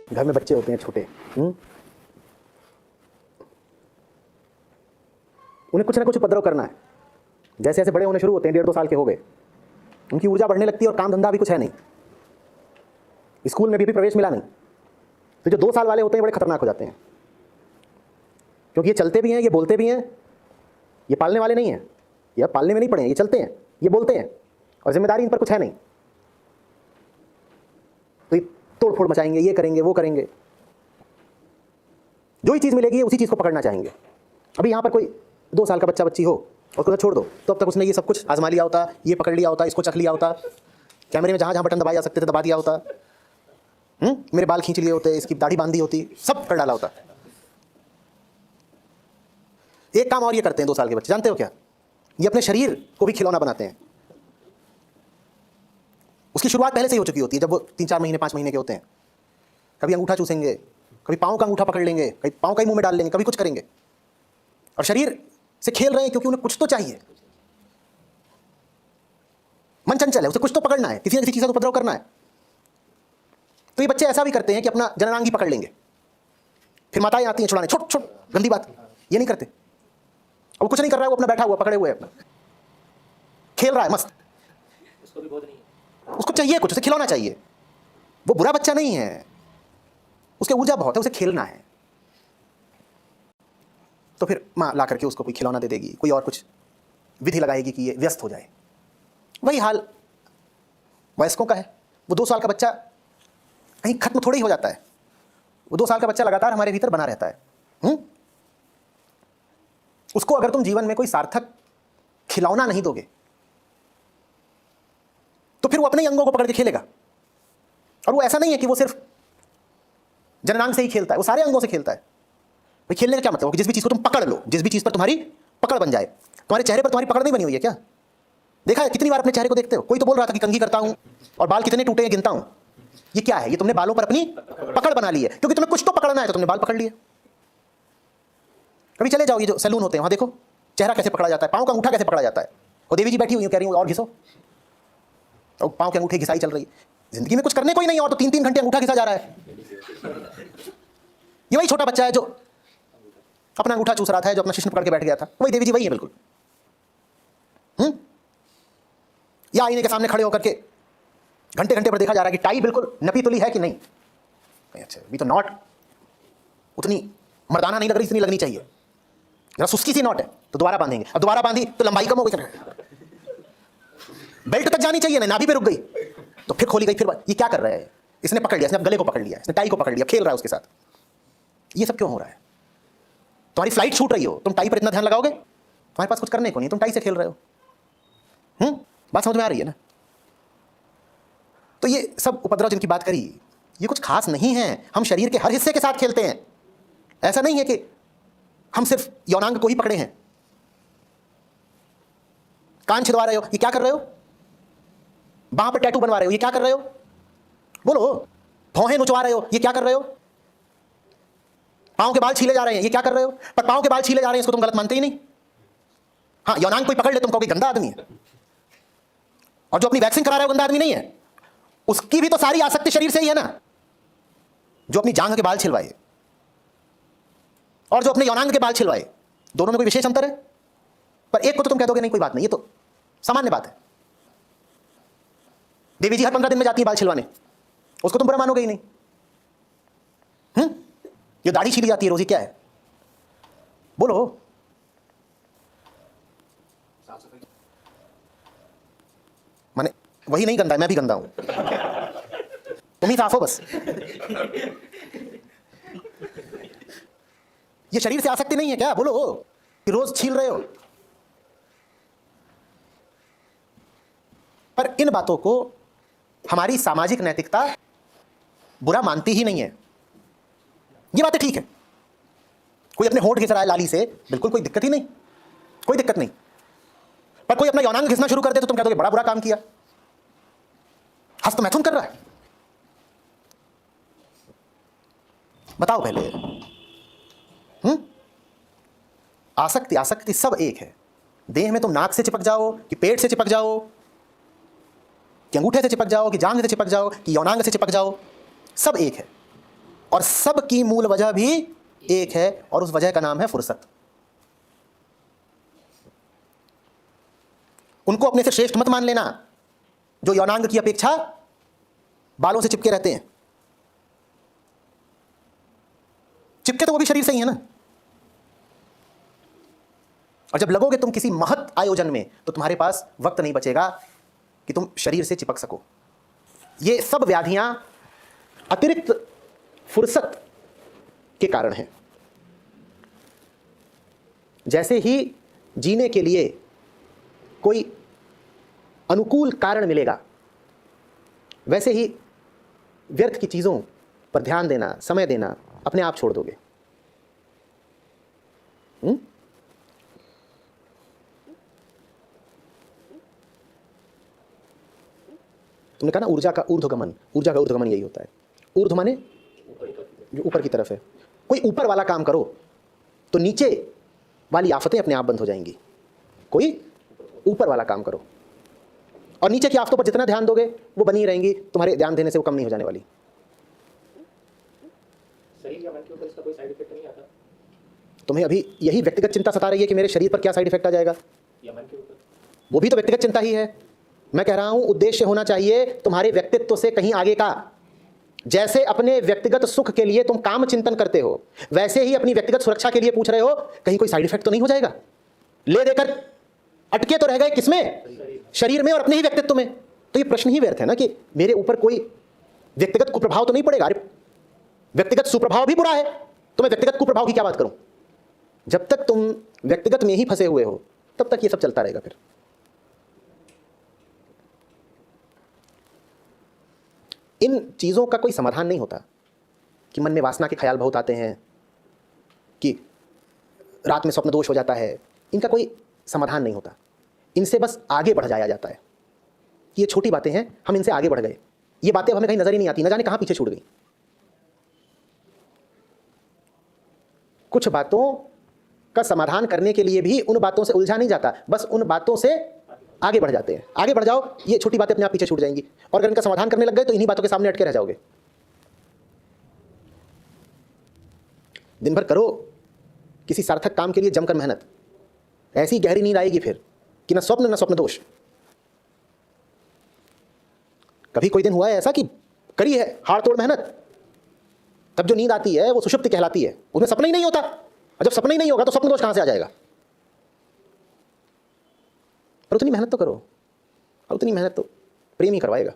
घर में बच्चे होते हैं छोटे, उन्हें कुछ ना कुछ उपद्रव करना है। जैसे जैसे बड़े होने शुरू होते हैं, 1.5-2 साल के हो गए, उनकी ऊर्जा बढ़ने लगती है और काम धंधा भी कुछ है नहीं, स्कूल में भी प्रवेश मिला नहीं। तो जो 2 साल वाले होते हैं बड़े खतरनाक हो जाते हैं, क्योंकि ये चलते भी हैं, ये बोलते भी हैं, ये पालने वाले नहीं हैं, ये पालने में नहीं पड़े हैं, ये चलते हैं, ये बोलते हैं और जिम्मेदारी इन पर कुछ है नहीं। तो ये तोड़ फोड़ मचाएंगे, ये करेंगे, वो करेंगे, जो ही चीज़ मिलेगी उसी चीज़ को पकड़ना चाहेंगे। अभी यहाँ पर कोई 2 साल का बच्चा बच्ची हो और उसको छोड़ दो, तो अब तक उसने ये सब कुछ आजमा लिया होता, ये पकड़ लिया होता, इसको चख लिया होता, कैमरे में जहाँ जहाँ बटन दबाए जा सकते थे दबा दिया होता, मेरे बाल खींच लिए होते, इसकी दाढ़ी बांधी होती, सब कर डाला होता। एक काम और ये करते हैं 2 साल के बच्चे, जानते हो क्या? ये अपने शरीर को भी खिलौना बनाते हैं। उसकी शुरुआत पहले से ही हो चुकी होती है, जब वो 3-4 महीने 5 महीने के होते हैं। कभी अंगूठा चूसेंगे, कभी पाँव का अंगूठा पकड़ लेंगे, कभी पाँव का ही मुंह में डाल लेंगे, कभी कुछ करेंगे, और शरीर से खेल रहे हैं क्योंकि उन्हें कुछ तो चाहिए। मन चंचल है, उसे कुछ तो पकड़ना है, किसी न किसी चीज़ का उपद्रव करना है। तो ये बच्चे ऐसा भी करते हैं कि अपना जननांग ही पकड़ लेंगे, फिर माताएं आती हैं छुड़ाने, छोट छोट गंदी बात, ये नहीं करते। वो कुछ नहीं कर रहा है, वो अपना बैठा हुआ पकड़े हुए है, अपना खेल रहा है मस्त। उसको भी बहुत नहीं है, उसको चाहिए कुछ, उसे खिलौना चाहिए। वो बुरा बच्चा नहीं है, उसके ऊर्जा बहुत है, उसे खेलना है। तो फिर माँ ला करके उसको कोई खिलौना दे देगी, कोई और कुछ विधि लगाएगी कि ये व्यस्त हो जाए। वही हाल वयस्कों का है। वो 2 साल का बच्चा कहीं खत्म थोड़ी ही हो जाता है, वो 2 साल का बच्चा लगातार हमारे भीतर बना रहता है। उसको अगर तुम जीवन में कोई सार्थक खिलौना नहीं दोगे तो फिर वो अपने ही अंगों को पकड़ के खेलेगा। और वो ऐसा नहीं है कि वो सिर्फ जननांग से ही खेलता है, वो सारे अंगों से खेलता है। भाई खेलने का क्या मतलब? जिस भी चीज को तुम पकड़ लो, जिस भी चीज पर तुम्हारी पकड़ बन जाए। तुम्हारे चेहरे पर तुम्हारी पकड़ नहीं बनी हुई है क्या? देखा है कितनी बार अपने चेहरे को देखते हो? कोई तो बोल रहा था कि कंघी करता हूं और बाल कितने टूटे हैं गिनता हूं। ये क्या है? ये तुमने बालों पर अपनी पकड़ बना ली है, क्योंकि तुम्हें कुछ तो पकड़ना है तो तुमने बाल पकड़ लिए। कभी चले जाओ ये जो सैलून होते हैं वहां देखो चेहरा कैसे पकड़ा जाता है, पाँव का अंगूठा कैसे पकड़ा जाता है। और देवी जी बैठी हुई है, कह रही हूँ और घिसो, और पाँव के अंगूठे घिसाई चल रही है। जिंदगी में कुछ करने को ही नहीं और तो 3-3 घंटे अंगूठा घिसा जा रहा है। ये वही छोटा बच्चा है जो अपना अंगूठा चूस रहा था, जो अपना शिश्न पकड़ के बैठ गया था, वही देवी जी वही है बिल्कुल। या आईने के सामने खड़े होकर के घंटे घंटे पर देखा जा रहा है कि टाई बिल्कुल नपी तुली है कि नहीं। अच्छा अभी तो नॉट उतनी मर्दाना नहीं लग रही, इतनी लगनी चाहिए, जरा सुस्की सी नॉट है तो दोबारा बांधेंगे, अब दोबारा बांधी तो लंबाई कम हो गई, बेल्ट तक जानी चाहिए ना, नाभि पे रुक गई तो फिर खोली गई, फिर ये क्या कर रहा है? इसने पकड़ लिया, इसने गले को पकड़ लिया, इसने टाई को पकड़ लिया, खेल रहा है उसके साथ। ये सब क्यों हो रहा है? तुम्हारी फ्लाइट छूट रही हो, तुम टाई पर इतना ध्यान लगाओगे? तुम्हारे पास कुछ करने को नहीं, तुम टाई से खेल रहे हो। बात समझ में आ रही है ना? तो ये सब उपद्रव जिनकी बात करी, ये कुछ खास नहीं है। हम शरीर के हर हिस्से के साथ खेलते हैं। ऐसा नहीं है कि हम सिर्फ यौनांग को ही पकड़े हैं। कान छिदवा रहे हो, ये क्या कर रहे हो? बांह पर टैटू बनवा रहे हो, ये क्या कर रहे हो? बोलो। भौहें नुचवा रहे हो, ये क्या कर रहे हो? पांव के बाल छीले जा रहे हैं, ये क्या कर रहे हो? पर पांव के बाल छीले जा रहे हैं इसको तुम गलत मानते ही नहीं। हाँ, यौनांग कोई पकड़ ले तुम कहोगे गंदा आदमी है, और जो अपनी वैक्सिंग करा रहा है वो गंदा आदमी नहीं है। उसकी भी तो सारी आसक्ति शरीर से ही है ना, जो अपनी जांघ के बाल छिलवाए और जो अपने यौनांग के बाल छिलवाए, दोनों में कोई विशेष अंतर है? पर एक को तो तुम कह दोगे नहीं कोई बात नहीं, ये तो सामान्य बात है। देवी जी हर 15 दिन में जाती है बाल छिलवाने, उसको तुम बुरा मानोगे ही नहीं। ये दाढ़ी छीली जाती है रोजी, क्या है? बोलो। माने वही नहीं गंदा है, मैं भी गंदा हूं, तुम ही साफ हो बस। ये शरीर से आसक्ति नहीं है क्या? बोलो कि रोज छील रहे हो। पर इन बातों को हमारी सामाजिक नैतिकता बुरा मानती ही नहीं है। ये बातें ठीक है, कोई अपने होंठ घिस रहा है लाली से, बिल्कुल कोई दिक्कत ही नहीं, कोई दिक्कत नहीं। पर कोई अपना यौनांग घिसना शुरू कर दे तो तुम कह दोगे बड़ा बुरा काम किया, हस्त मैथुन कर रहा है। बताओ पहले। आसक्ति आसक्ति सब एक है। देह में तुम नाक से चिपक जाओ कि पेट से चिपक जाओ कि अंगूठे से चिपक जाओ कि जांघ से चिपक जाओ कि यौनांग से चिपक जाओ, सब एक है। और सब की मूल वजह भी एक है, और उस वजह का नाम है फुर्सत। उनको अपने से श्रेष्ठ मत मान लेना जो यौनांग की अपेक्षा बालों से चिपके रहते हैं। चिपके तो वो भी शरीर से ही है ना। और जब लगोगे तुम किसी महत आयोजन में, तो तुम्हारे पास वक्त नहीं बचेगा कि तुम शरीर से चिपक सको। ये सब व्याधियां अतिरिक्त फुर्सत के कारण हैं। जैसे ही जीने के लिए कोई अनुकूल कारण मिलेगा, वैसे ही व्यर्थ की चीजों पर ध्यान देना, समय देना अपने आप छोड़ दोगे। तुमने कहा ना ऊर्जा का ऊर्ध्वगमन, ऊर्जा का ऊर्ध्वगमन यही होता है। ऊर्ध्व माने जो ऊपर की तरफ है। कोई ऊपर वाला काम करो तो नीचे वाली आफतें अपने आप बंद हो जाएंगी। कोई ऊपर वाला काम करो और नीचे की आफतों पर जितना ध्यान दोगे वो बनी रहेंगी, तुम्हारे ध्यान देने से वो कम नहीं हो जाने वाली। शरीर या मन के ऊपर इसका कोई साइड इफेक्ट नहीं आता? तुम्हें अभी यही व्यक्तिगत चिंता सता रही है कि मेरे शरीर पर क्या साइड इफेक्ट आ जाएगा, या मन के ऊपर? वो भी तो व्यक्तिगत चिंता ही है। मैं कह रहा हूं उद्देश्य होना चाहिए तुम्हारे व्यक्तित्व से कहीं आगे का। जैसे अपने व्यक्तिगत सुख के लिए तुम काम चिंतन करते हो, वैसे ही अपनी व्यक्तिगत सुरक्षा के लिए पूछ रहे हो कहीं कोई साइड इफेक्ट तो नहीं हो जाएगा। ले देकर अटके तो रह गए किसमें? शरीर में और अपने ही व्यक्तित्व में। तो ये प्रश्न ही व्यर्थ है ना कि मेरे ऊपर कोई व्यक्तिगत कुप्रभाव तो नहीं पड़ेगा। अरे व्यक्तिगत सुप्रभाव भी बुरा है, तो मैं व्यक्तिगत कुप्रभाव की क्या बात करूं? जब तक तुम व्यक्तिगत में ही फंसे हुए हो तब तक ये सब चलता रहेगा। फिर इन चीजों का कोई समाधान नहीं होता कि मन में वासना के ख्याल बहुत आते हैं, कि रात में स्वप्न दोष हो जाता है। इनका कोई समाधान नहीं होता। इनसे बस आगे बढ़ जाया जाता है। ये छोटी बातें हैं, हम इनसे आगे बढ़ गए। ये बातें हमें कहीं नजर ही नहीं आती, न जाने कहां पीछे छूट गई। कुछ बातों का समाधान करने के लिए भी उन बातों से उलझा नहीं जाता, बस उन बातों से आगे बढ़ जाते हैं। आगे बढ़ जाओ, ये छोटी बातें अपने आप पीछे छूट जाएंगी। और अगर इनका समाधान करने लग गए तो इन्हीं बातों के सामने अटके रह जाओगे। दिन भर करो किसी सार्थक काम के लिए जमकर मेहनत, ऐसी गहरी नींद आएगी फिर कि न स्वप्न दोष। कभी कोई दिन हुआ है ऐसा कि करी है हाड़ तोड़ मेहनत, तब जो नींद आती है वो सुषुप्ति कहलाती है, उसमें सपना ही नहीं होता। और जब सपना ही नहीं होगा तो स्वप्न दोष कहां से आ जाएगा? पर उतनी मेहनत तो करो, और उतनी मेहनत तो प्रेम ही करवाएगा।